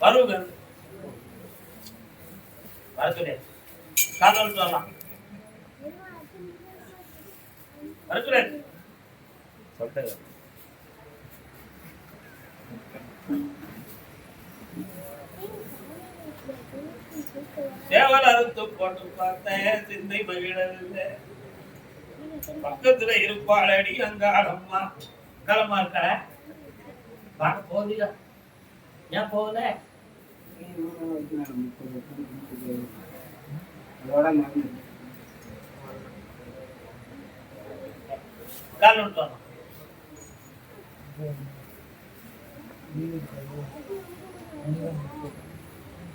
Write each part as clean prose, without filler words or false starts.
வருங்க வரத்துல காதல் சொல்லலாம் வரத்துல சொல்லிட்டு சேவல் அறுத்து போட்டு பார்த்தேன் சிந்தை மகிழவில்லை பக்கத்துல இருப்பாளடி அங்காளம்மா அங்காளம்மா இருக்கற பார்க்க போதியா ஏன் போகல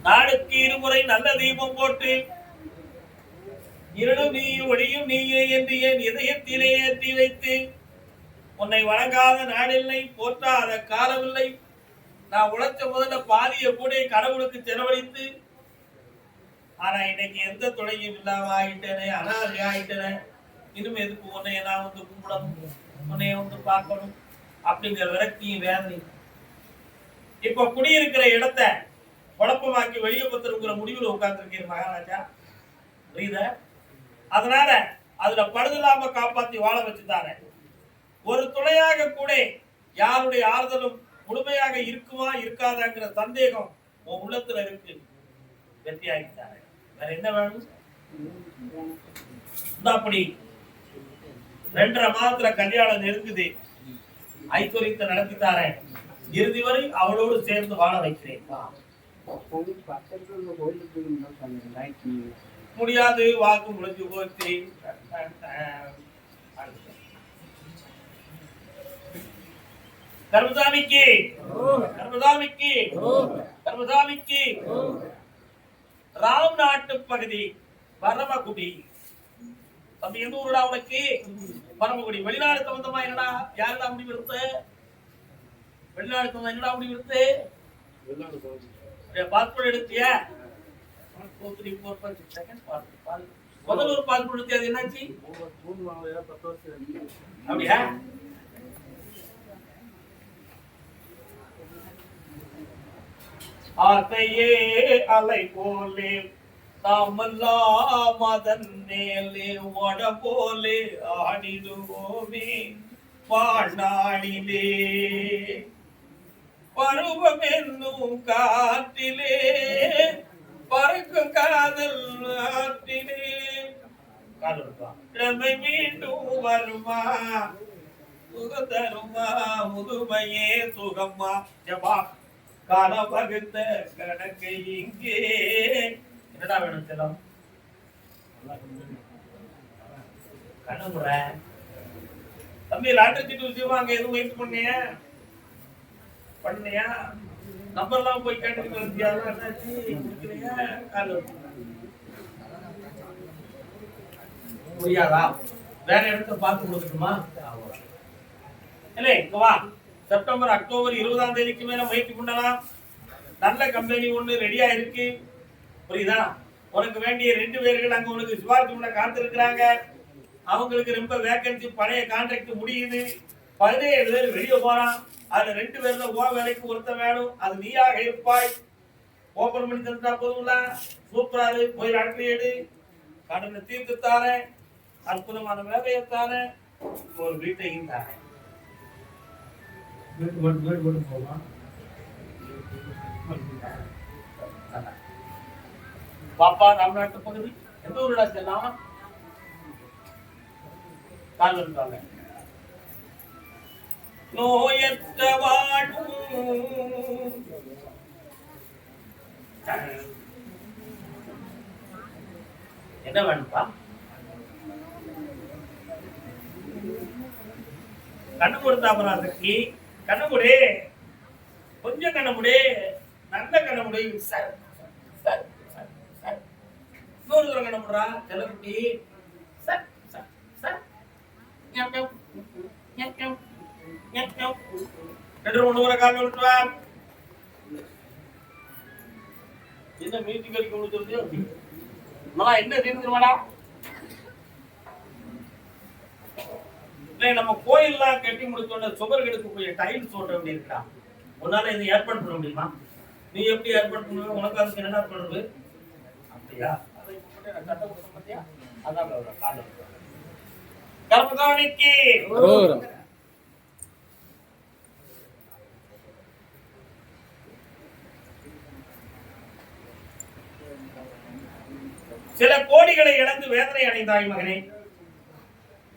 நாடுக்கு இருமுறை நல்ல தீபம் போட்டு இருளும் நீ ஒளியும் நீயே என்று என் இதயத்திலே ஏற்றி வைத்து உன்னை வணங்காத நாடில்லை போற்றாத காலமில்லை நான் உழைச்ச முதல்ல பாதிய கூட கடவுளுக்கு செலவழித்து ஆனா இன்னைக்கு எந்த துணையும் இல்லாம ஆகிட்டேனே அனாதை ஆகிட்டேனே இனிமே எதுக்கு உன்னைய நான் வந்து கும்பிடணும் உன்னைய வந்து பார்க்கணும் அப்படிங்கிற விரக்தியும் வேதனை இப்ப குடியிருக்கிற இடத்த குழப்பமாக்கி வெளியே பத்திருக்கிற முடிவில் உட்கார்ந்துருக்கிற மகாராஜா புரியுத அதனால அதுல படுதலாம காப்பாத்தி வாழ வச்சுட்டாரு ஒரு துணையாக கூட யாருடைய ஆறுதலும் முழுமையாக இருக்குமா இருக்காதாங்கிற சந்தேகம் உன் உள்ளத்துல இருக்கு வெற்றியாகிட்டாரு வேற என்ன வேணும் அப்படி 2.5 மாதத்துல கல்யாணம் நெருங்குது ஐஸ்வரியத்தை நடத்தித்தாரேன் இறுதி வரை அவளோடு சேர்ந்து வாழ வைக்கிறேன் முடியாது வாக்கு முடிஞ்சு போச்சு கர்மசாமிக்கு கர்மசாமிக்கு கர்மசாமிக்கு ராம் நாட்டு பகுதி பரமக்குடி தம்பி எந்த ஊருடா உனக்கு பரமக்குடி வெளிநாடு சம்பந்தமா என்னடா யாருடா முடிவு எடுத்த வெளிநாடு சம்பந்தம் என்னடா முடிவு எடுத்து பாஸ்போர்ட் எடுத்தியா முதல் ஒரு பாஸ்போர்ட் எடுத்தியா அது என்னாச்சு அப்படியா ஆத்தையே அலை போலே தாமல்லா மதன் மேலே வட போலே ஆடிடுவோமே வாழ்நாளிலே பருவம் என்னும் காற்றிலே பறக்கும் காதல் ஆற்றிலே கிழமை மீண்டும் வருமா சுகதருமா முதுமையே சுகம்மா ஜபா கால வகுத்த கணக்கை இங்கே என்னடா வேணும் செல்லம் கண்ணமுற தம்பி லாட்டரி சீட்டு விஷயமா அங்க எதுவும் வெயிட் பண்ணிய பண்ணியா நம்பர்லாம் போய் கேட்டுக்கிட்டு வந்தியா என்னாச்சு புரியாதா வேற இடத்த பார்த்து கொடுக்கட்டுமா இல்லை இங்க வா செப்டம்பர் அக்டோபர் 20ஆம் தேதிக்கு மேல முயற்சி பண்ணலாம் நல்ல கம்பெனி ஒண்ணு ரெடியா இருக்கு புரியுதா உனக்கு வேண்டிய 2 பேர்கள் அங்க உனக்கு சிபாரிசு பண்ண காத்திருக்கிறாங்க அவங்களுக்கு ரொம்ப வேகன்சி பழைய கான்ட்ராக்ட் முடியுது 17 பேர் வெளியே போறான் அதுல 2 பேர்ல வேலைக்கு ஒருத்த வேணும் அது நீயாக இருப்பாய் ஓபன் பண்ணி தந்தா போதும்ல சூப்பரா போய் லாட்டரி எடு கடனை தீர்த்து தாரேன் அற்புதமான வேலையை தாரேன் ஒரு வீட்டையும் தாரேன் வீட்டு போகலாம் பாப்பா ராம்நாட்டு பகுதி எந்த ஊருடா செல்லாம் கால் இருக்காங்க நோயற்ற வாழும் என்ன வேணும்பா கண்ணு கொடுத்தா சக்தி கண்ணு முடி கொஞ்சம் கண்ணு முடி நல்ல கண்ணு முடி சார் சார் சார் இன்னொரு தூரம் கண்ணு முடுறா செல்லக்குட்டி சார் சார் சார் கால் விட்டுவா என்ன மீட்டிங் கழிக்க முடிச்சிருந்தியோ என்ன தெரிஞ்சிருவாடா நம்ம கோயில்லாம் கட்டி முடிச்சோட சுவர் கெடுக்கக்கூடிய டைல்ஸ் ஓட்ட வேண்டி இருக்கா உன்னால இதை ஏற்பாடு பண்ண முடியுமா நீ எப்படி ஏற்பாடு பண்ணுவ? உனக்கு அதுக்கு என்ன பண்ணுறது? அப்படியா? கர்மதானிக்கு சில கோடிகளை இழந்து வேதனை அடைந்தாய் மகனே.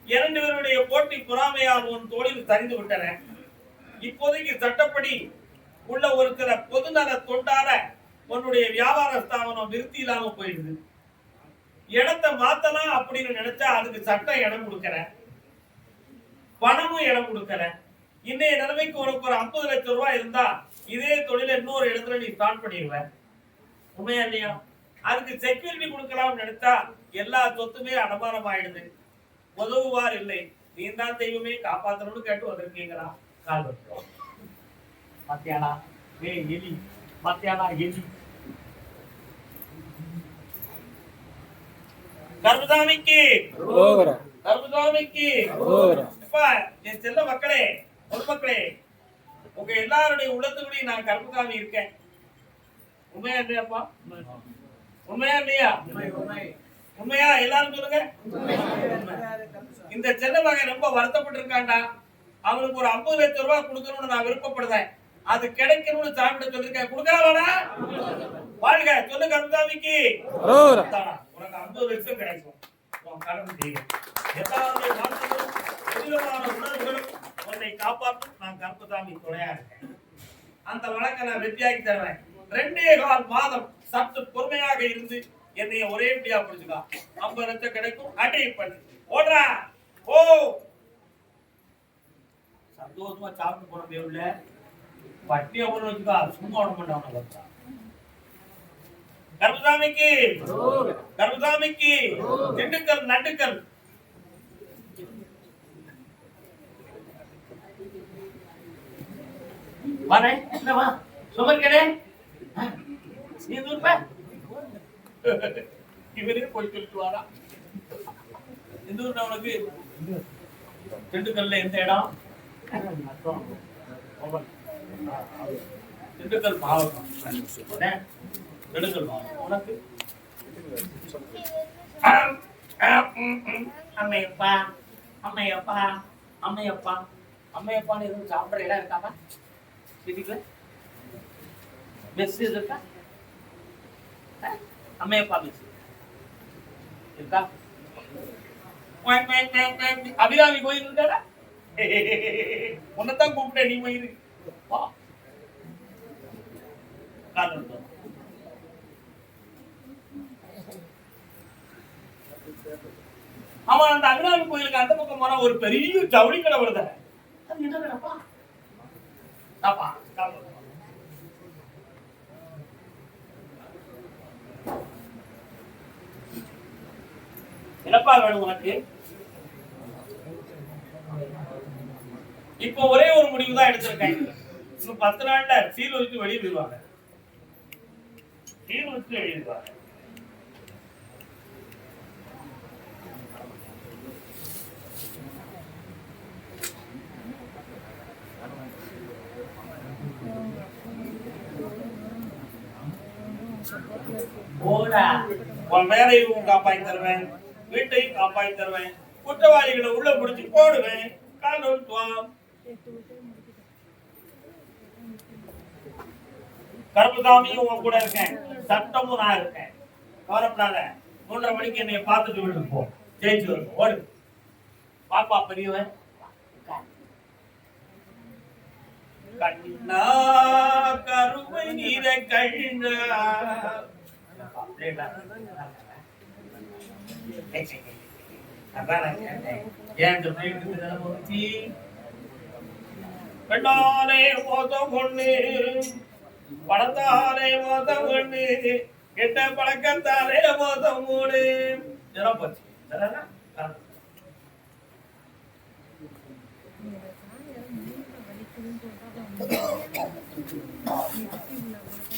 2 பேருடைய போட்டி பொறாமையால் உன் தோளில் சரிந்து விட்டன. இப்போதைக்கு சட்டப்படி உள்ள ஒரு சில பொதுநல தொண்டான உன்னுடைய வியாபார ஸ்தாபனம் நிறுத்தி இல்லாம போயிடுது. இடத்தை மாத்தலாம் அப்படின்னு நினைச்சா அதுக்கு சட்டம் இடம் கொடுக்கற, பணமும் இடம் கொடுக்கற. இன்னைய நிலைமைக்கு உனக்கு ஒரு 50 லட்சம் ரூபாய் இருந்தா இதே தொழில இன்னொரு இடத்துல நீ ஸ்டார்ட் பண்ணிடுவ. உண்மையா இல்லையா? அதுக்கு செக்யூரிட்டி கொடுக்கலாம்னு நினைச்சா எல்லா சொத்துமே அடமானம் ஆயிடுது. உதவுவார் இல்லை. நீ தான் தெய்வமே காப்பாற்றணும்னு கேட்டு வந்திருக்கீங்களா? கால் வச்சோம். மத்தியானா எலி, மத்தியானா எலி. கர்மசாமிக்கு கர்மசாமிக்கு என் செல்ல மக்களே, பொதுமக்களே, உங்க எல்லாருடைய உள்ளத்துக்குள்ளேயும் நான் கர்மசாமி இருக்கேன். உண்மையா இல்லையாப்பா? உண்மையா இல்லையா? உண்மையா? எல்லாரும் சொல்லுங்க. இந்த செல்ல மகன் ரொம்ப வருத்தப்பட்டு இருக்காண்டா. அவனுக்கு ஒரு 50 லட்சம் ரூபாய் கொடுக்கணும்னு நான் விருப்பப்படுறேன். அது கிடைக்கணும்னு சாப்பிட்டு சொல்லிருக்கேன். கொடுக்கறானா? வாழ்க. சொல்லு கர்மசாமிக்கு. உனக்கு 50 லட்சம் கிடைக்கும். உன் கடமை செய்யும். எல்லாருடைய வாழ்க்கையும் புதியமான உணர்வுகளும் உன்னை காப்பாற்றும். நான் கர்மசாமி துணையா இருக்கேன். அந்த வழக்கை நான் வெற்றியாக்கி தருவேன். 2.25 மாதம் சற்று பொறுமையாக இருந்து என்னைய ஒரே முடியா பிடிச்சுக்கா. 50 லட்சம் கிடைக்கும். அடை பண்ணு. ஓடுறா. ஓ, சந்தோஷமா சாப்பிட்டு போன பேருல பட்டிய ஒண்ணு வச்சுக்கா. சும்மா ஓட மாட்டான். கர்மசாமிக்கு கர்மசாமிக்கு திண்டுக்கல் நண்டுக்கல். வரேன். என்னவா சுமர்கடே? நீ தூர்ப்ப இவரே போய் சொல்லிட்டு வாரா. இந்த ஊர்ல உனக்கு திண்டுக்கல்ல எந்த இடம்? திண்டுக்கல் மாவட்டம். திண்டுக்கல் மாவட்டம் உனக்கு அம்மையப்பா அம்மையப்பா அம்மையப்பா அம்மையப்பான்னு எதுவும் சாப்பிட்ற இடம் இருக்காமா? சிட்டிக்குள்ள மெஸ் இருக்கா? அம்மையப்பா மெஸ் இருக்கா? அபிராமி கோயில் இருக்காடா? உன்னதான் கூப்பிட்டேன். நீ மயிறு ஆமா. அந்த அபிராமி கோயிலுக்கு அந்த பக்கம் போனா ஒரு பெரிய ஜவுளி கடை வருத. என்னப்பா வேணும் உனக்கு? இப்போ ஒரே ஒரு முடிவு தான் எடுத்திருக்கேன். இன்னும் 10 நாள்ல சீல் வச்சு வெளியே போயிடுவாங்க. சீல் வச்சு வெளியிடுவாங்க. உன் வேலையும் காப்பாற்றி தருவேன், வீட்டையும் காப்பாற்றி தருவேன், குற்றவாளிகளை உள்ள பிடிச்சி போடுவேன். கருப்புசாமியும் உன் கூட இருக்கேன், சட்டமும் நான் இருக்கேன். கவலைப்படாத. 3:30 மணிக்கு என்னைய பார்த்துட்டு வீட்டுக்கு போ. ஜெயிச்சு வரும். ஓடு பாப்பா பெரியவன். கண்ணா கருமை நீர கண்ணா பெண்ணாலே மோசம் ஒண்ணு, பணத்தாலே மோசம் ஒண்ணு, கெட்ட பழக்கத்தாலே மோசம் மூணு. ஜனம் போச்சு.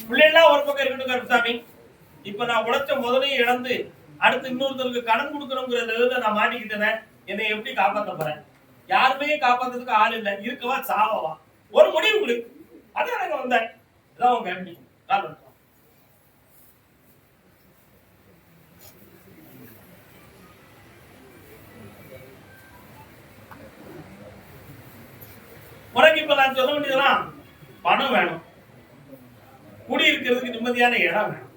பிள்ளைலாம் ஒரு பக்கம் இருக்கட்டும் கருப்புசாமி. இப்ப நான் உழைச்ச முதலையும் இழந்து அடுத்து இன்னொருத்தருக்கு கடன் கொடுக்கணுங்கிறத நான் மாட்டிக்கிட்டேன். என்னை எப்படி காப்பாற்ற போறேன்? யாருமே காப்பாத்துறதுக்கு ஆள் இல்லை. இருக்கவா சாவவா? ஒரு முடிவு கொடு. அதான் எனக்கு வந்தேன். இதான் உன் ஃபேமிலி. உனக்கு இப்ப நான் சொல்ல வேண்டியதெல்லாம் பணம் வேணும், குடியிருக்கிறதுக்கு நிம்மதியான இடம் வேணும்.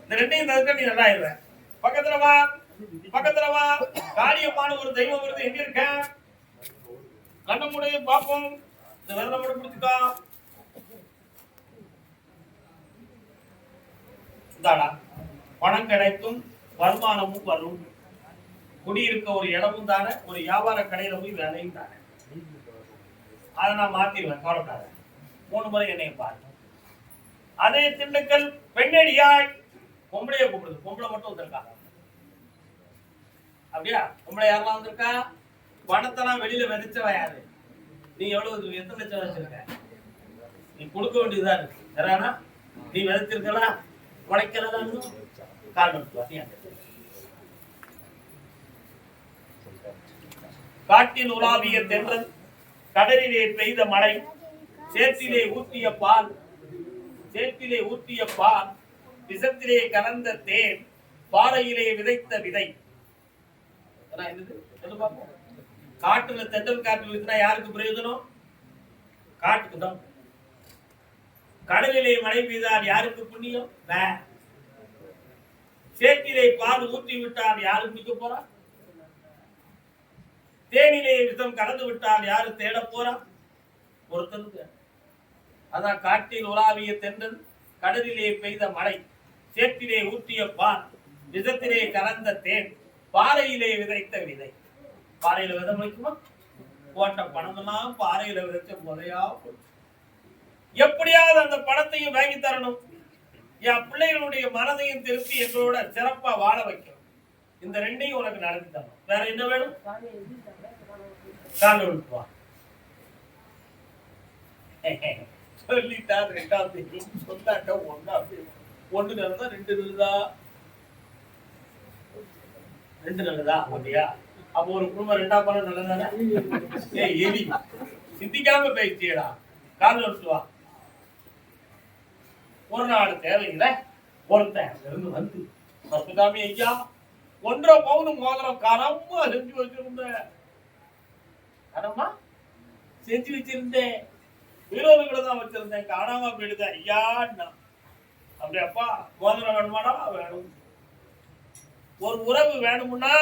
இந்த ரெண்டையும் தவிர்க்க நீ நல்லா இருவ. பக்கத்துல வா, பக்கத்துல வா. காளியம்மான ஒரு தெய்வம் வருது, எங்க இருக்க? கண்ணமுடைய பாப்போம். இந்த விரல மட்டும் பிடிச்சுக்கா. இந்தாடா, பணம் கிடைக்கும், வருமானமும் வரும். குடியிருக்க ஒரு இடமும் தானே, ஒரு வியாபார கடையில போய் வேலையும் தானே. அதை நான் மாத்திடுவேன், கவலைப்படாத. 3 முறை என்னைய பாருங்க. அதே திண்டுக்கல் பெண்ணடியாய் பொம்பளைய கூப்பிடுது. பொம்பளை மட்டும் வந்திருக்கா. அப்படியா? பொம்பளை யாரெல்லாம் வந்திருக்கா? பணத்தெல்லாம் வெளியில விதைச்சவ யாரு? நீ எவ்வளவு, எத்தனை லட்சம் வச்சிருக்க? நீ கொடுக்க வேண்டியதா இருக்கு. யாரானா நீ விதைச்சிருக்கலாம், உடைக்கிறதா கால் நட்டு. காட்டில் உலாவிய தென்றல், கடலிலே பெய்த மழை, சேற்றிலே ஊற்றிய பால், சேற்றிலே ஊற்றிய பால், விஷத்திலே கலந்த தேன், பாறையிலே விதைத்த விதை. காட்டுல தென்றல் காற்று வீசினா யாருக்கு பிரயோஜனம்? காட்டுக்கு தான். கடலிலே மழை பெய்தால் யாருக்கு புண்ணியம்? சேற்றிலே பால் ஊற்றி விட்டால் யாரு குடிக்க போறா? தேனிலே விஷம் கலந்து விட்டால் யாரு தேட போறா? ஒருத்தருக்கு. அதான் காட்டில் உலாவிய தென்றல், கடலிலே பெய்த மழை, சேற்றிலே ஊற்றிய பால், விஷத்திலே கலந்த தேன், பாறையிலே விதைத்த விதை. பாறையில விதை முளைக்குமா? போட்ட பணம் எல்லாம் பாறையில விதைச்ச முறையா போச்சு. எப்படியாவது அந்த பணத்தையும் வாங்கி தரணும். என் பிள்ளைகளுடைய மனதையும் திருப்பி எங்களோட சிறப்பா வாழ வைக்கணும். இந்த ரெண்டையும் உனக்கு நடத்தி தரணும். வேற என்ன வேணும்? கால விட்டுவா சொல்லிட்டார். 2 சொல்லாட்ட 1 நல்லதா 2 நல்லதா? 2 நல்லதா? அப்படியா? அப்போ ஒரு குடும்பம் 2ஆம் பணம் நல்லதானே? எலி சிந்திக்காம பேசியடா. கால விட்டுவா. ஒரு நாள் தேவையில்லை, ஒருத்தன் இருந்து வந்து பசுதாமி ஐயா 1.5 பவுன் மோதிரம் கனமா செஞ்சு வச்சிருந்தேன். கனமா செஞ்சு வச்சிருந்தேன், வீரோதுகளை தான் வச்சிருந்தேன், காணாம போயிடுத ஐயா. அப்படியாப்பா, மோதிரம் வேணுமாடா? வேணும். ஒரு உறவு வேணும்னா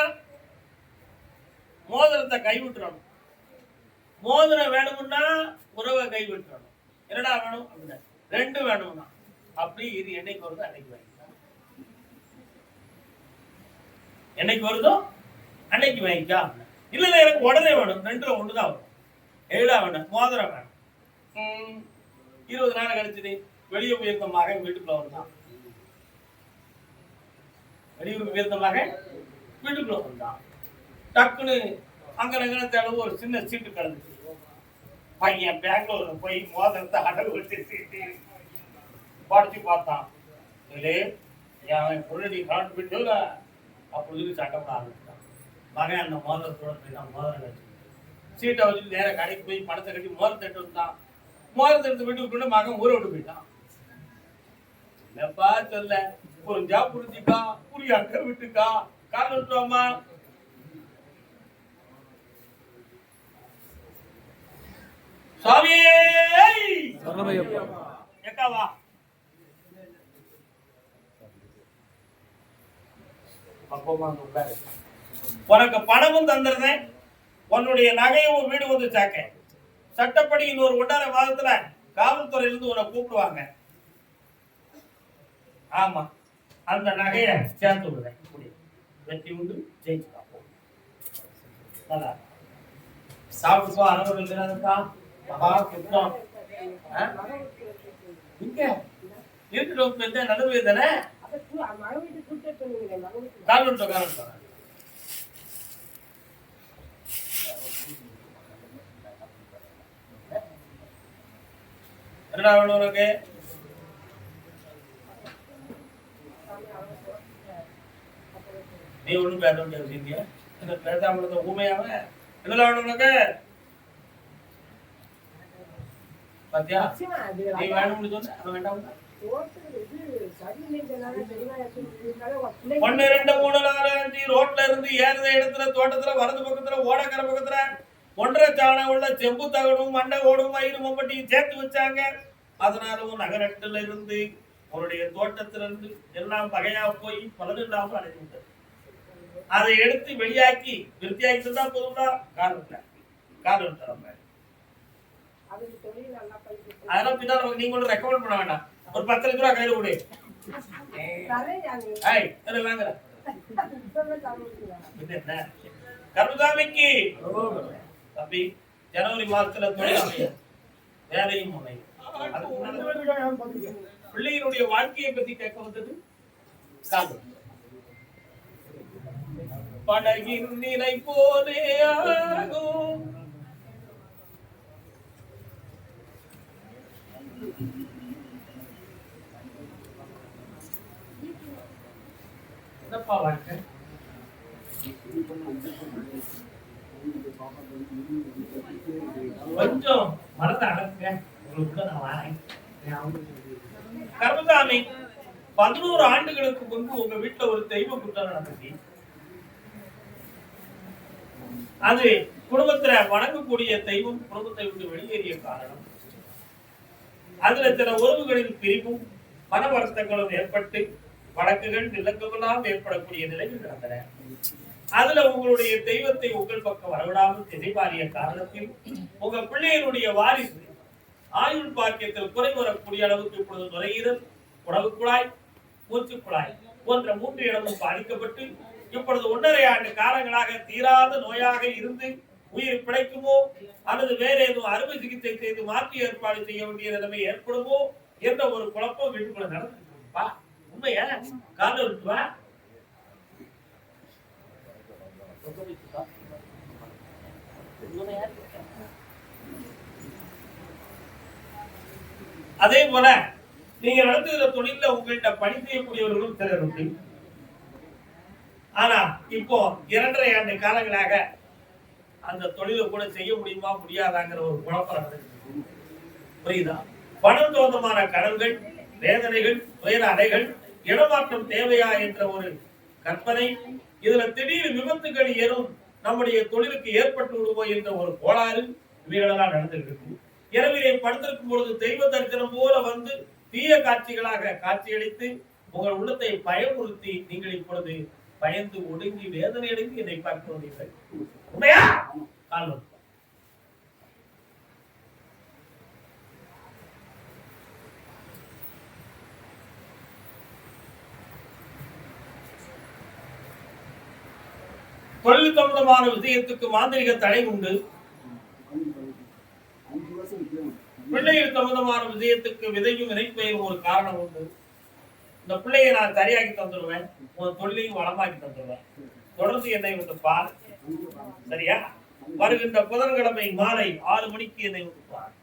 மோதிரத்தை கைவிட்டுறணும். மோதிரம் வேணும்னா உறவை கைவிட்டுறணும். என்னடா வேணும்? அப்படின்னா 2 வேணும்னா அப்படி இது என்னைக்கு வருதோ அன்னைக்கு வாங்கிக்கலாம். என்னைக்கு வருதோ அன்னைக்கு வாங்கிக்கா. இல்ல எனக்கு உடனே வேணும், 2ல 1 தான் வரும். எவ்வளோ வேணும்? மோதிரம் வேணும். 20 நாள் கழிச்சு வெளியே உயர்ந்த மகன் வீட்டுக்குள்ள வந்தான். வெளியூருக்கு உயர்ந்த மகன் வீட்டுக்குள்ள வந்தான். டக்குன்னு அங்க தேடவும் ஒரு சின்ன சீட்டு கிடந்துச்சு. பையன் பெங்களூர்ல போய் மோதிரத்தை அடகு வச்சு சீட்டு படிச்சு பார்த்தான். என் பொருளை கலந்து போயிட்டு அப்படி சட்டப்பட ஆரம்பிச்சான். மகன் அந்த மோதிரத்தோட போயிட்டான். மோதிரம் வச்சு சீட்டை வச்சுட்டு நேர கடைக்கு போய் பணத்தை கட்டி மோதிரத்தை எடுத்து வந்தான். மோதிரத்தை எடுத்து வீட்டுக்கு மகன் ஊரை விட்டு போயிட்டான். என்னப்பா சொல்ல, புரிஞ்சா புரிஞ்சுக்கா, புரியாக்க விட்டுக்கா. காரணம் விட்டுவாமா? சுவாமியே எக்காவா உனக்கு பணமும் தந்துருந்தேன், உன்னுடைய நகையும் வீடு வந்து சாக்க. சட்டப்படி இன்னொரு 1.5 மாதத்துல காவல்துறையில இருந்து உன்னை கூப்பிடுவாங்க. ஆமா, அந்த நகையை சேர்த்து விடுறேன். வெற்றி உண்டு, ஜெயிச்சுக்கா. நல்லா சாப்பிட்டு அனுபவம் இங்க இருக்கிற நடுவே தானே. என்னடா வேணும் உனக்கு? நீ ஒண்ணும் பேச முடியாது. பேசாம ஊமையாவ. என்னடா வேணும் உனக்கு? பாத்தியா நீ வேணும்னு சொன்ன அது வேண்டாம் 1 2 3 4 5 ரோட்ல இருந்து ஏறுத இடத்துல தோட்டத்துல வலது பக்கத்துல ஓடக்கரை பக்கத்துல 1.5 சாணம் உள்ள செம்பு தகடும் மண்டை ஓடும் மயிறு மம்பட்டியும் சேர்த்து வச்சாங்க. அதனாலும் நகரட்டுல இருந்து அவருடைய தோட்டத்திலிருந்து எல்லாம் பகையா போய் பலன் இல்லாமல் அடைந்து விட்டது. அதை எடுத்து வெளியாக்கி விருத்தியாக்கி தந்தா போதும்டா. காரணம் அதெல்லாம் பின்னால நீங்களும் ரெக்கமெண்ட் பண்ண வேண்டாம். ஒரு 10 லட்ச ரூபா கையில கொடு. கருதாமிக்கு தம்பி ஜனவரி மாசத்துல தொழில் அமையும் வேலையும் அமையும். பிள்ளைகளுடைய வாழ்க்கையை பத்தி கேட்க வந்தது காரணம் படகின் நிலை போலே ஆகும். என்னப்பா வாழ்க்கை கொஞ்சம் மனதை அடக்குங்க. உங்களுக்கு நான் வரேன். கர்மசாமி 11 ஆண்டுகளுக்கு முன்பு உங்க வீட்டுல ஒரு தெய்வ குற்றம் நடந்துச்சு. அது குடும்பத்துல வணங்கக்கூடிய தெய்வம் குடும்பத்தை விட்டு வெளியேறிய காரணம். அதுல சில உறவுகளின் பிரிவும் மன வருத்தங்களும் ஏற்பட்டு வழக்குகள் விளக்கமெல்லாம் ஏற்படக்கூடிய நிலையில் நடந்தன. அதுல உங்களுடைய தெய்வத்தை உங்கள் பக்கம் வரவிடாமல் திசைபாரிய காரணத்தில் உங்க பிள்ளைகளுடைய வாரிசு ஆயுள் பாக்கியத்தில் குறை வரக்கூடிய அளவுக்கு இப்பொழுது நுரையீரல், உணவு குழாய், மூச்சு குழாய் போன்ற 3 இடமும் பாதிக்கப்பட்டு இப்பொழுது 1.5 ஆண்டு காலங்களாக தீராத நோயாக இருந்து உயிர் பிழைக்குமோ அல்லது வேற ஏதும் அறுவை சிகிச்சை செய்து மாற்றி ஏற்பாடு செய்ய வேண்டிய நிலைமை ஏற்படுமோ என்ற ஒரு குழப்பம் வீட்டுக்குள்ள நடந்துப்பா. உண்மையா கால விட்டுவா அதே போல நீங்க நடத்துகிற தொழில உங்கள்கிட்ட பணி செய்யக்கூடியவர்களும் சிலர் உண்டு. ஆனா இப்போ 2.5 ஆண்டு காலங்களாக அந்த தொழிலை கூட செய்ய முடியுமா முடியாதாங்கிற ஒரு குழப்பம் புரியுதா? பணம் சொந்தமான கடன்கள், வேதனைகள், துயர அடைகள், இடமாற்றம் தேவையா என்ற ஒரு கற்பனை, இதுல திடீர் விபத்துகள் ஏறும் நம்முடைய தொழிலுக்கு ஏற்பட்டு விடுமோ என்ற ஒரு கோளாறு இவைகளெல்லாம் நடந்துட்டு இருக்கு. இரவிலே படுத்திருக்கும் பொழுது தெய்வ தரிசனம் போல வந்து தீய காட்சிகளாக காட்சியளித்து உங்கள் உள்ளத்தை பயமுறுத்தி நீங்கள் இப்பொழுது பயந்து ஒடுங்கி வேதனை அடைந்து என்னை பார்க்க வந்தீர்கள். உண்மையா? காலம் தொழில் சம்பந்தமான விஷயத்துக்கு மாந்திரிக தடை உண்டு. பிள்ளைகள் சம்பந்தமான விஷயத்துக்கு விதையும் விதைப்பெயரும் ஒரு காரணம் உண்டு. இந்த பிள்ளையை நான் சரியாக்கி தந்துடுவேன், உன் தொழிலையும் வளமாக்கி தந்துடுவேன். தொடர்ந்து என்னை வந்து பார். சரியா? வருகின்ற புதன்கிழமை மாலை 6 மணிக்கு என்னை வந்து பார்.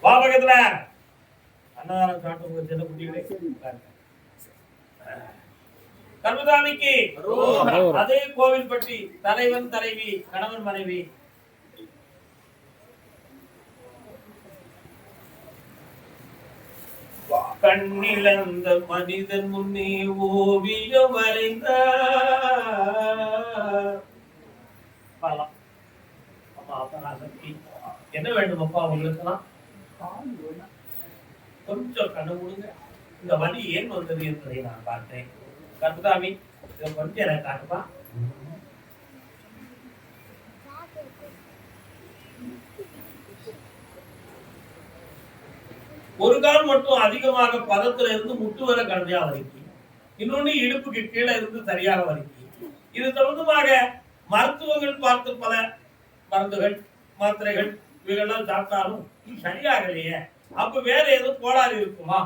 வா பக்கத்துல அன்னதானம் சாப்பிட்டு சின்ன குட்டிகளே கர்மசாமிக்கு அதே கோவில்பட்டி தலைவன் தலைவி கணவன் மனைவி கண்ணிழந்த மனிதன் முன்னே ஓவியம் வரைந்தார். என்ன வேண்டும் அப்பா உங்களுக்குலாம்? கொஞ்சம் கண்ணு மூடுங்க. இந்த வலி ஏன் வந்தது என்பதை நான் பார்த்தேன். கர்மசாமி இதை கொஞ்சம் எனக்கு காட்டுப்பா. ஒரு கால் மட்டும் அதிகமாக பதத்துல இருந்து முட்டு வர கடுமையா வலிக்கு, இன்னொன்னு இடுப்புக்கு கீழே இருந்து சரியாக வலிக்கு. இது சம்பந்தமாக மருத்துவங்கள் பார்த்து பல மருந்துகள் மாத்திரைகள் இவைகள்லாம் சாப்பிட்டாலும் சரியாகலையே, அப்ப வேற எதுவும் கோளாறு இருக்குமா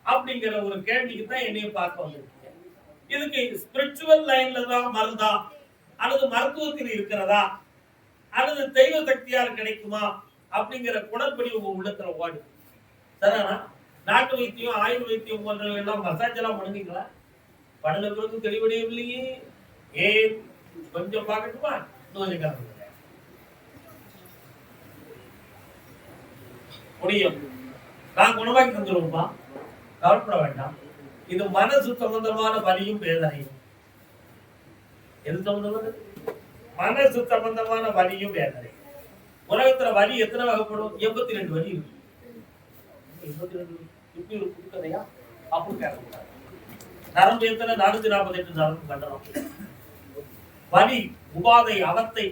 அப்படிங்கிற ஒரு கேள்விக்கு தான் என்னையும் பார்க்க வந்திருக்கீங்க. இதுக்கு ஸ்பிரிச்சுவல் லைன்ல தான் மருந்தா அல்லது மருத்துவத்தில் இருக்கிறதா அல்லது தெய்வ சக்தியால் கிடைக்குமா அப்படிங்கிற குணப்படி உங்க உள்ளத்துல ஓடு. சரிண்ணா? நாட்டு வைத்தியம் ஆயுள் வைத்தியம் போன்றவை எல்லாம் மசாஜ் எல்லாம் பண்ணுவீங்களா? படல பிறகு தெளிவடையும் இல்லையே. ஏன் கொஞ்சம் பார்க்கட்டுமா? இன்னும் முடியும். நான் குணமாக்கி தந்துருவோம்ப்பா, கவலைப்பட வேண்டாம். இது மனசு சம்பந்தமான வலியும் வேதனையும். எது சம்பந்தமான? மனசு சம்பந்தமான வலியும் வேதனை. உலகத்துல வலி எத்தனை வகைப்படும்? 82 வலி இருக்கு. 82 இப்படி ஒரு புதுக்கதையா? அப்படி கேட்கக்கூடாது. நரம்பு எத்தனை? 448 நரம்பு கண்டனம். வலி, உபாதை, அவத்தை,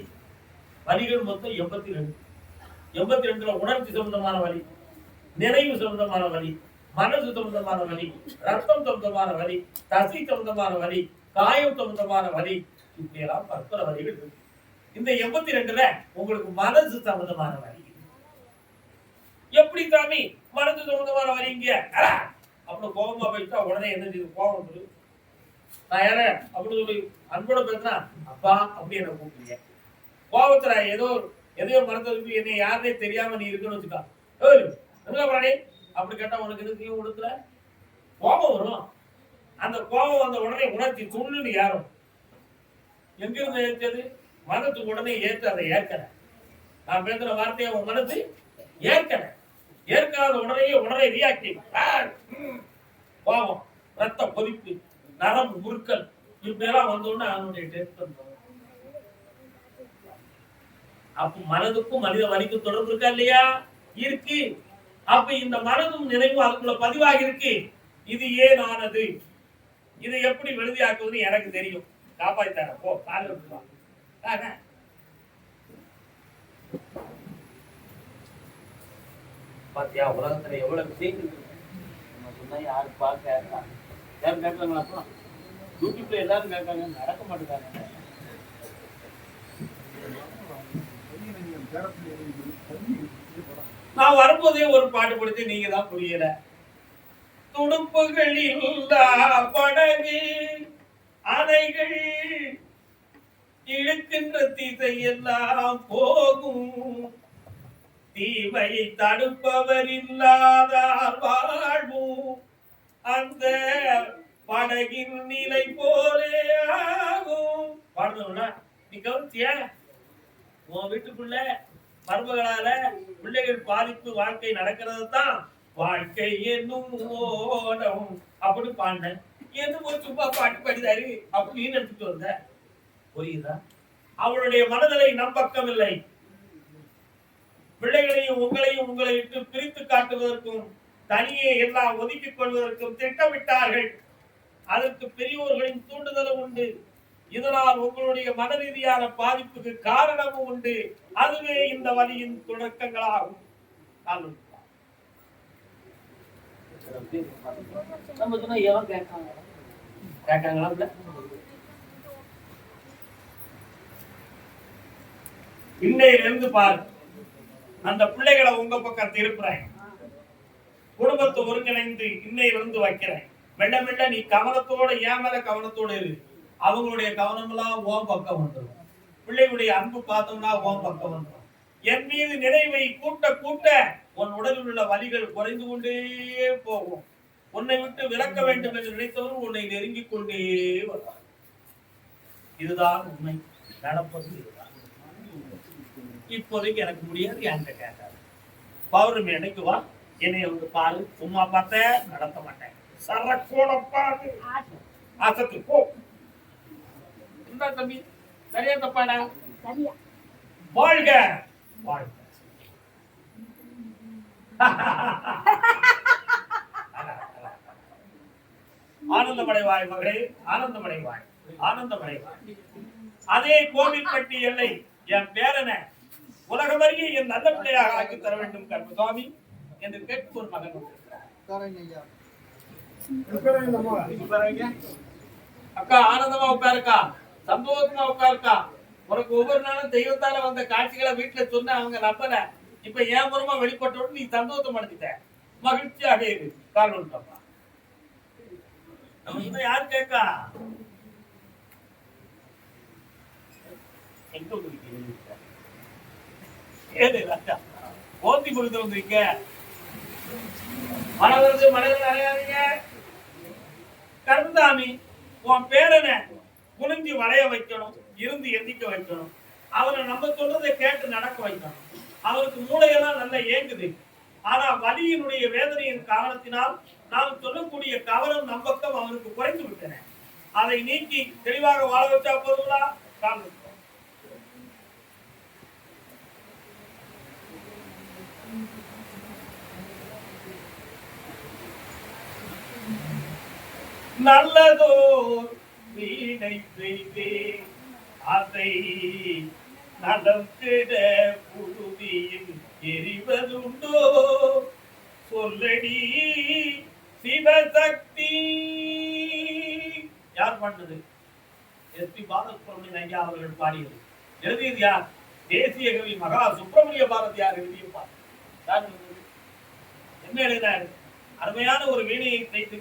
வலிகள் மொத்தம் 82. 82ல உணர்ச்சி சம்பந்தமான வலி, நினைவு சம்பந்தமான வலி, மனசு சம்பந்தமான வலி, ரத்தம் சம்பந்தமான வலி, தசை சம்பந்தமான வலி, காயம் சம்பந்தமான வலி, இப்படியெல்லாம் பற்பல வலிகள் இருக்கு. இந்த 82ல உங்களுக்கு மனசு சம்பந்தமான வலி. எப்படி சாமி மனசு சம்பந்தமான வலிங்க? அப்படி கோபமா போயிட்டா உடனே என்ன செய்யுது? கோபம் சொல்லு. நான் யார அப்படி சொல்லி அன்போட பேசுனா அப்பா அப்படி என்ன கூப்பிடுங்க. கோபத்துல எதையோ மனசுக்கு என்னை யாருனே தெரியாம நீ இருக்குன்னு வச்சுக்கா, பிராணி அப்படி கேட்டா உனக்கு எதுக்கு கொடுத்துல கோபம் வரும். அந்த கோபம் வந்த உடனே உணர்ச்சி துள்ளுன்னு யாரும் எங்கிருந்து ஏற்றது? மனசு உடனே ஏற்று அதை ஏற்கல. நான் பேசுற வார்த்தையை உன் மனசு ஏற்கல. ஏற்காத உடனே ரியாக்டிவ் கோபம், ரத்த கொதிப்பு, நரம்பு முறுக்கல், இப்படியெல்லாம் வந்தோடனே அவனுடைய டெஸ்ட் பண்ணுவோம். அப்ப மனதுக்கும் மனித வலிக்கும் தொடர்பு இருக்கா இல்லையா? இருக்கு. அப்ப இந்த மனதும் நினைவும் அதுக்குள்ள பதிவாகி இருக்கு. இது ஏன் ஆனது? இதை எப்படி வெளியாக்குவதுன்னு எனக்கு தெரியும். காப்பாத்தார போ, கால பாத்தியா உலகத்துல எவ்வளவு விஷயங்கள் சொன்னா யாரு பார்க்க யாரும் கேட்கறாங்களா? அப்புறம் யூடியூப்ல எல்லாரும் கேட்காங்க, நடக்க மாட்டேங்காங்க. நான் வரும்போதே ஒரு பாட்டு படிச்சு நீங்க தான் புரியல. துடுப்புகள் இல்லா படகு அணைகள் இழுக்கின்ற திசை எல்லாம் போகும், தீமையை தடுப்பவர் இல்லாதார் வாழ்வும் அந்த படகின் நிலை போலே ஆகும். பாடுறோம்னா நீ கவனிச்சியா? உன் வீட்டுக்குள்ள மருமகளால பிள்ளைகள் பாதிப்பு வாழ்க்கை நடக்கிறது தான் வாழ்க்கை என்னும் ஓடம். அப்படி பாடினேன். என்னமோ சும்மா பாட்டு படிதாரு அப்படின்னு எடுத்துட்டு வந்த. புரியுதா? அவளுடைய மனநிலை நம் பக்கம் இல்லை. பிள்ளைகளையும் உங்களையும் உங்களை விட்டு பிரித்து காட்டுவதற்கும் தனியே எல்லாம் ஒதுக்கிக் கொள்வதற்கும் திட்டமிட்டார்கள். அதற்கு பெரியோர்களின் தூண்டுதலும் உண்டு. இதனால் உங்களுடைய மன ரீதியான பாதிப்புக்கு காரணமும் உண்டு. அதுவே இந்த வலியின் தொடக்கங்களாகும். இன்னையிலிருந்து பாரு, அந்த பிள்ளைகளை உங்க பக்கம் திருப்புறேன். குடும்பத்தை ஒருங்கிணைந்து இன்னையிலிருந்து வைக்கிறேன். மெல்ல மெல்ல நீ கவனத்தோட என் மேல கவனத்தோட இரு. அவங்களுடைய கவனம் எல்லாம் ஓம் பக்கம் வந்துடும். பிள்ளைகளுடைய அன்பு பார்த்தோம்னா ஓம் பக்கம் வந்துடும். என் மீது நினைவை கூட்ட கூட்ட உன் உடலில் உள்ள வலிகள் குறைந்து கொண்டே போகும். உன்னை விட்டு விலக்க வேண்டும் என்று நினைத்தவர்கள் உன்னை நெருங்கிக் கொண்டே வருவார். இதுதான் உண்மை. நடப்பது இதுதான். இப்போதைக்கு எனக்கு முடியாது, என்கிட்ட கேட்டாரு. பௌர்ணமி அன்னைக்கு வா, என்னை வந்து பாரு. சும்மா பார்த்த நடத்த மாட்டேன். சரக்கோட பாரு, அசத்து போ. என்ன தம்பி, சரியா தப்பாடா? வாழ்க வாழ்க. ஆனந்தமடைவாய் மகளே, ஆனந்தமடைவாய், ஆனந்தமடைவாய். அதே கோவில்பட்டி எல்லை என் பேரன உலகமறிய என் நல்ல பிள்ளையாக ஆக்கி தர வேண்டும் கர்ம சுவாமி என்று கேட்டு ஒரு மகன் அக்கா ஆனந்தமா உட்காருக்கா, சந்தோஷமா உட்காருக்கா. உனக்கு ஒவ்வொரு நாளும் தெய்வத்தால வந்த காட்சிகளை வீட்டுல சொன்ன அவங்க நம்பல. இப்ப ஏன் மூலமா வெளிப்பட்டோடு நீ சந்தோஷம் அடைஞ்சிட்ட. மகிழ்ச்சியாக இரு. காரணம் தப்பா நம்ம யாரு கேட்கா? எங்க ஓத்தி கொடுத்து வந்திருக்க. மழை வருது, மழைகள் அடையாதீங்க. கருந்தாமி உன் பேரனை குனிஞ்சி வளைய வைக்கணும், இருந்து எந்திக்க வைக்கணும். அவரை நம்ம சொல்றதை கேட்டு நடக்க வைக்கணும். அவருக்கு மூளையெல்லாம் நல்லா ஏங்குது. ஆனா வலியினுடைய வேதனையின் காரணத்தினால் நாம் சொல்லக்கூடிய கவனம் நம் பக்கம் அவனுக்கு குறைந்து விட்டன. அதை நீக்கி தெளிவாக வாழ வச்சா போதுங்களா? நல்லதோர் வீணை செய்தே அதை நடத்திட புழுதியில் எரிவதுண்டோ சொல்லடி சிவசக்தி. யார் பண்ணது? எஸ்.பி. பாலசுப்ரமணியன் ஐயா அவர்கள் பாடியது. எழுதியது யார்? தேசிய கவி மகா சுப்பிரமணிய பாரதியார் எழுதிய பாடல். என்ன எழுதினார்? அருமையான ஒரு வீணையை செய்து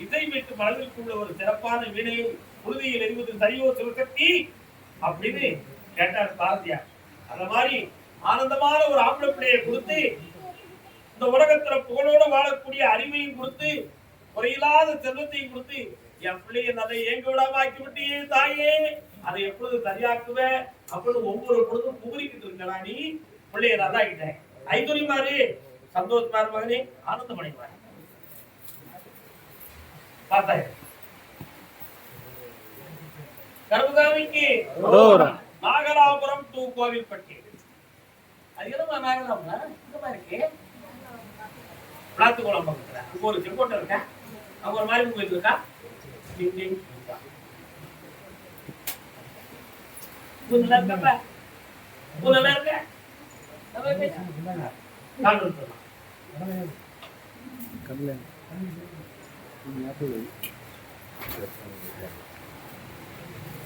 இசை மீட்டு மனதிற்குள்ள ஒரு சிறப்பான வீணையை உறுதியில் எறிவது சரியோ சிவசக்தி அப்படின்னு கேட்டார் பாரதியார். அந்த மாதிரி ஆனந்தமான ஒரு ஆம்பளை பிள்ளையை கொடுத்து இந்த உலகத்துல புகழோடு வாழக்கூடிய அறிவையும் கொடுத்து குறையில்லாத செல்வத்தையும் கொடுத்து என் பிள்ளைய அதை ஏங்க விடாம ஆக்கி விட்டியே தாயே, அதை எப்பொழுது சரியாக்குவேன் அப்பொழுது ஒவ்வொரு பொழுதும் புகழிக்கிட்டு இருக்கா நீ பிள்ளைய நல்லா ஆகிட்டேன். ஐந்துரி மாதிரி சந்தோஷமா மகனே ஆனந்தம் அடைவார். கருமசாமிக்கு நாகலாபுரம் டூ கோவில்பட்டி. அது என்னமா நாகலாபுரம் இங்கமா இருக்கு? விளாத்துக்குளம் பக்கத்துல அங்க ஒரு செங்கோட்டை இருக்கா, அங்க ஒரு மாதிரி கோயில் இருக்கா.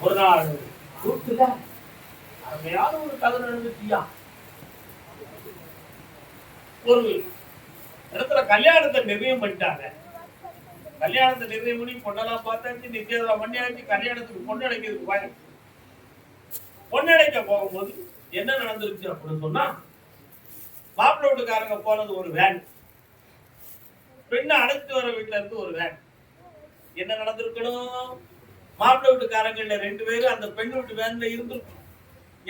ஒரு நாள் அருமையான ஒரு கதை நடந்துச்சியா. ஒரு இடத்துல கல்யாணத்தை நிர்ணயம் பண்ணிட்டாங்க. கல்யாணத்தை நிர்ணயம் பண்ணி பொண்ணெல்லாம் பார்த்தாச்சு, நிச்சயம் பண்ணியாச்சு. கல்யாணத்துக்கு பொண்ணு அடைக்கிறதுக்கு போய் பொண்ணு அடைக்க போகும்போது என்ன நடந்துருச்சு அப்படின்னு சொன்னா, மாப்பிள்ளை வீட்டுக்காரங்க போனது ஒரு வேன், பெண்ணை அழைத்து வர வீட்டுல இருந்து ஒரு வேன். என்ன நடந்திருக்கணும்? மாப்பிள்ளை வீட்டுக்காரங்கள்ல 2 பேரும் அந்த பெண் வீட்டு வேன்ல இருந்திருக்கணும்.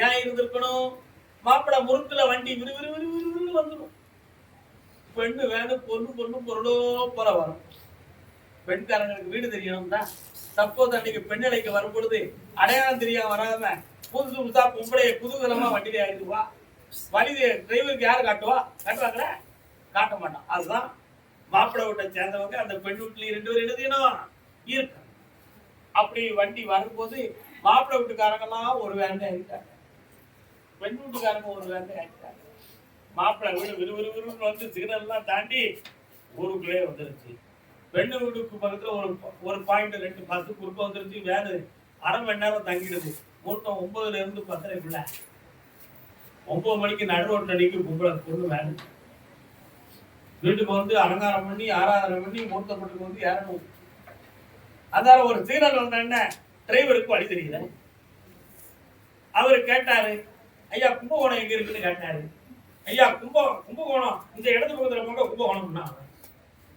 ஏன் இருந்திருக்கணும்? மாப்பிள்ளை முறுக்குல வண்டி விறுவிறு வந்துடும். பெண்ணு வேனு பொண்ணு பொருளோ போல வரும். பெண்காரங்களுக்கு வீடு தெரியணும் தான். சப்போஸ் அன்னைக்கு பெண் அழைக்க வரும் பொழுது அடையாளம் தெரியாம வராம புதுசா பொம்பளைய குதூகலமா வண்டியில ஆயிடுவா. வழி டிரைவருக்கு யாரு காட்டுவா? காட்டுவாங்களே? காட்ட மாட்டான். அதுதான் மாப்பிள்ளை வீட்டை சேர்ந்தவங்க அந்த பெண் வீட்டுல 2 பேரும் எழுதினோம் இருக்கு. அப்படி வண்டி வரும்போது மாப்பிள்ளை வீட்டுக்காரங்கெல்லாம் ஒரு வேண்டை ஆயிட்டாங்க, பெண் வீட்டுக்காரங்க ஒரு வேண்டை ஆயிட்டாங்க. மாப்பிள்ளை வீடு விறுவிறுன்னு வந்து சிக்னல்லாம் தாண்டி ஊருக்குள்ளே வந்துருச்சு. பெண்ணு வீட்டுக்கு பக்கத்துல ஒரு பாயிண்ட் 2 பஸ் குறுக்க வந்துருச்சு. வேறு அரை மணி நேரம் தங்கிடுது. மூட்டம் 9ல இருந்து 10:30. 9 மணிக்கு நடு ரோட்ல அடிக்கு பொண்ணு வேணும். வீட்டுக்கு வந்து அலங்காரம் பண்ணி ஆராதனை பண்ணி மூர்த்தப்பட்டுக்கு வந்து ஏறணும். அதால ஒரு சீனல் வந்த என்ன டிரைவருக்கு வழி தெரியல. அவரு கேட்டாரு, ஐயா கும்பகோணம் எங்க இருக்குன்னு கேட்டாரு. ஐயா கும்பகோணம் இந்த இடத்து பக்கத்துல போங்க கும்பகோணம்னா.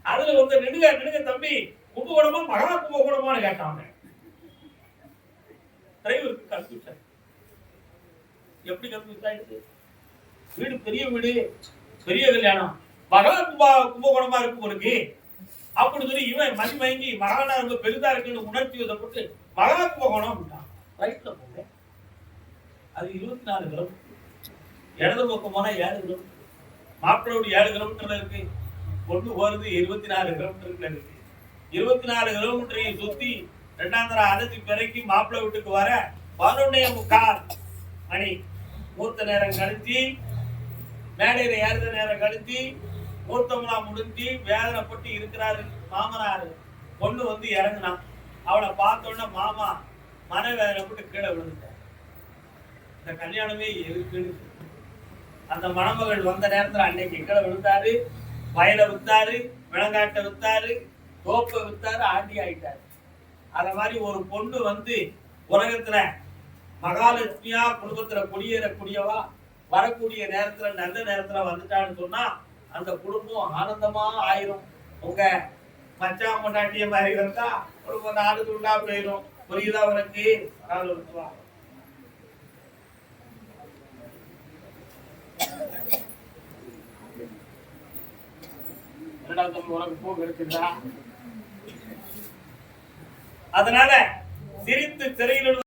அதுல வந்து நெடுங்க தம்பி கும்பகோணமா மகா கும்பகோணமான்னு கேட்டாங்க. டிரைவருக்கு கன்ஃபியூஷன். எப்படி கன்ஃபியூஸ் ஆயிடுது? வீடு பெரிய வீடு, பெரிய கல்யாணம், மகா கும்பகோணமா இருக்கு உனக்கு அப்படின்னு சொல்லி இவன் மதி மயங்கி மகானா ரொம்ப பெரிதா இருக்குன்னு உணர்ச்சி வசப்பட்டு மகா கும்பகோணம் அப்படின்ட்டான். ரைட்ல போங்க. அது 24 கிலோமீட்டர். இடது பக்கம் போனா 7 கிலோமீட்டர். மாப்பிள்ளோடு 7 கிலோமீட்டர்ல இருக்கு. பொண்ணு போறது 24 கிலோமீட்டர்ல இருக்கு. 24 கிலோமீட்டரையும் சுத்தி 2ஆம் தர அதிர்ச்சி பிறக்கி மாப்பிள்ளை வீட்டுக்கு வர 11:45 மணி. மூர்த்த நேரம் கழிச்சு மேடையில ஏறுத நேரம் கழிச்சு மூர்த்தம்லாம் முடிஞ்சு வேதனைப்பட்டு இருக்கிறாரு மாமனாரு. பொண்ணு வந்து இறங்கினான். அவளை பார்த்தோன்னா மாமா மன வேதனைப்பட்டு கீழே விழுந்துட்டார். இந்த கல்யாணமே இருக்குன்னு அந்த மணமகள் வந்த நேரத்துல அன்னைக்கு கீழே விழுந்தாரு. வயலை வித்தாரு, விளங்காட்டை வித்தாரு, தோப்பை வித்தாரு, ஆண்டி ஆயிட்டாரு. அத மாதிரி ஒரு பொண்ணு வந்து உலகத்துல மகாலட்சுமியா குடும்பத்துல குடியேறக்கூடியவா வரக்கூடிய நேரத்துல நல்ல நேரத்துல வந்துட்டான்னு சொன்னா அந்த குடும்பம் ஆனந்தமா ஆயிரும். உங்க மச்சான் பொண்டாட்டிய மாதிரி இருந்தா ஒரு 4 துண்டா போயிடும். புரியுதா உனக்கு? என்னடா தம்பி உனக்கு பூ கிடைச்சிருந்தா? அதனால சிரித்து சிறையில்